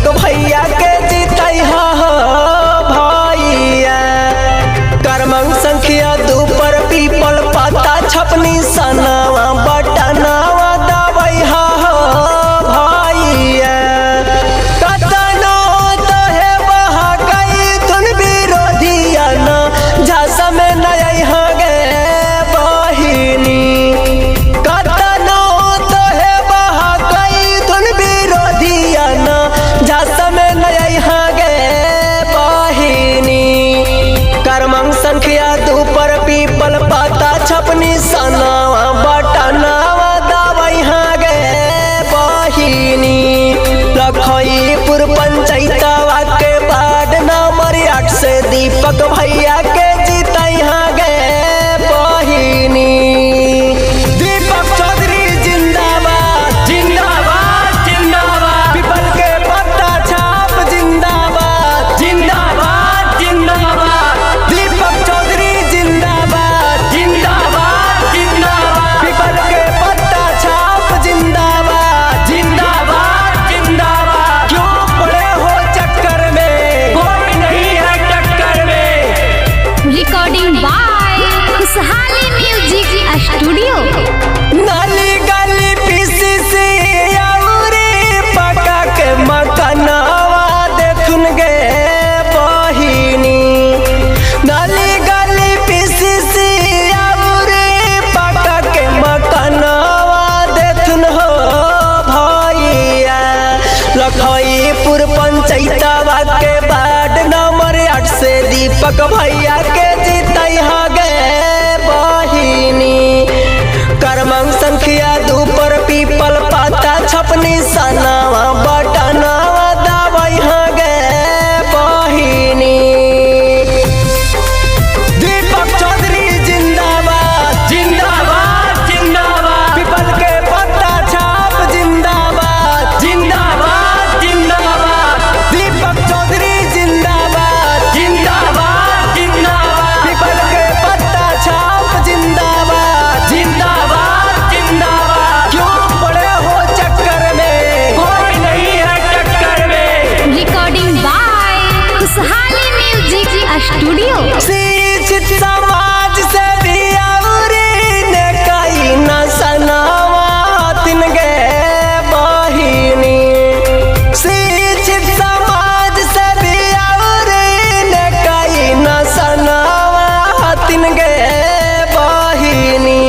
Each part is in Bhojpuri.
दीपक भैया के जीतई हो भैया। क्रमांक संख्या 2 पर पीपल पाता छपनी सनावा बटनावा दबई हो भैया। कतनो तो है बहा गई धुन विरोधिया न झांसा में नई हो गे बहिनी। कतनो तो है बहा गई धुन विरोधिया न झांसा में नई हो गे बहिनी। क्रमांक संख्या 2 पर पीपल पाता छपनी सनावा बटनावा दबई हो गे बहिनी। लखईपुर पंचायतवा के वार्ड नंबर 8 से दीपक भैया के जीतई हो गे बहिनी। दीपक चौधरी जिंदाबाद जिंदाबाद जिंदाबाद। पीपल के पत्ता छाप जिंदाबाद जिंदाबाद जिंदाबाद। दीपक चौधरी जिंदाबाद जिंदाबाद जिंदाबाद। पीपल के पत्ता छाप जिंदाबाद जिंदाबाद जिंदाबाद। क्यों पड़े हो चक्कर में, कोई नहीं है टक्कर में। रिकॉर्डिंग बाय खुशहाली म्यूजिक स्टूडियो। नाली गली पीसीसी औरी पका के मकनवा देखुन गे बहिनी। नाली गली पीसीसी औरी पका के मकनवा देखुन हो भैया। लखईपुर पंचायतवा के वार्ड नंबर 8 से दीपक भैया के जीतई हो गे बहिनी। क्रमांक संख्या 2 पर पीपल पाता छपनी सनावा बटनावा दबई हो गे बहिनी। दीपक चौधरी जिंदाबाद जिंदाबाद जिंदाबाद। पीपल के पत्ता छाप जिंदाबाद जिंदाबाद जिंदाबाद। दीपक चौधरी जिंदाबाद जिंदाबाद जिंदाबाद। पीपल के पत्ता छाप जिंदाबाद जिंदाबाद जिंदाबाद। क्यों पड़े हो चक्कर में, कोई नहीं है टक्कर में। रिकॉर्डिंग बाय खुशहाली म्यूजिक स्टूडियो। शिक्षित समाज से भी औरी ने कई न सनावा तिन गे बहिनी। शिक्षित समाज से भी औरी ने कई न सनावा तिन गे बहिनी।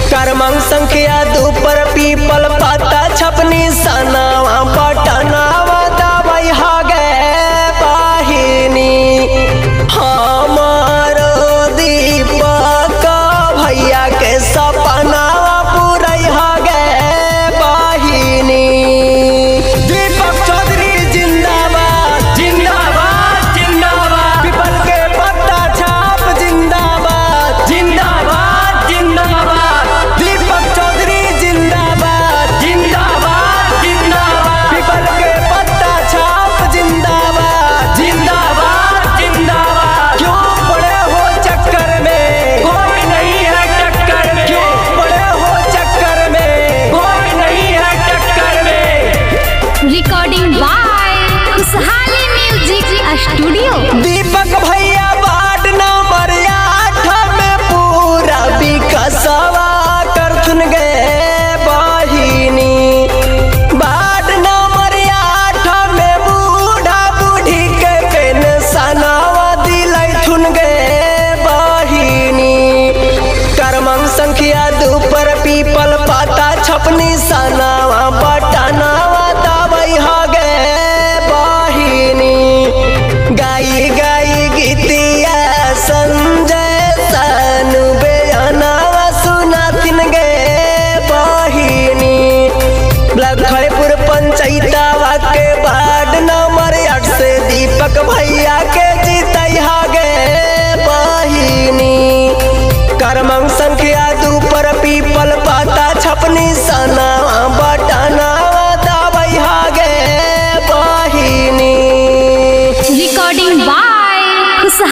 क्रमांक संख्या 2 पर पीपल पाता छपनी सनावा बटनावा दबई हो गे बहिनी। हमारो दीपक भैया के सपनावा पूरई हो गे बहिनी। दीपक चौधरी जिंदाबाद जिंदाबाद जिंदाबाद। पीपल के पत्ता छाप जिंदाबाद जिंदाबाद जिंदाबाद। दीपक चौधरी जिंदाबाद जिंदाबाद जिंदाबाद। पीपल के पत्ता छाप जिंदाबाद जिंदाबाद जिंदाबाद। क्यों पड़े हो चक्कर में, कोई नहीं है टक्कर में। क्यों पड़े हो चक्कर में, कोई नहीं है टक्कर में। रिकॉर्डिंग बाय खुशहाली म्यूजिक स्टूडियो। दीपक भैया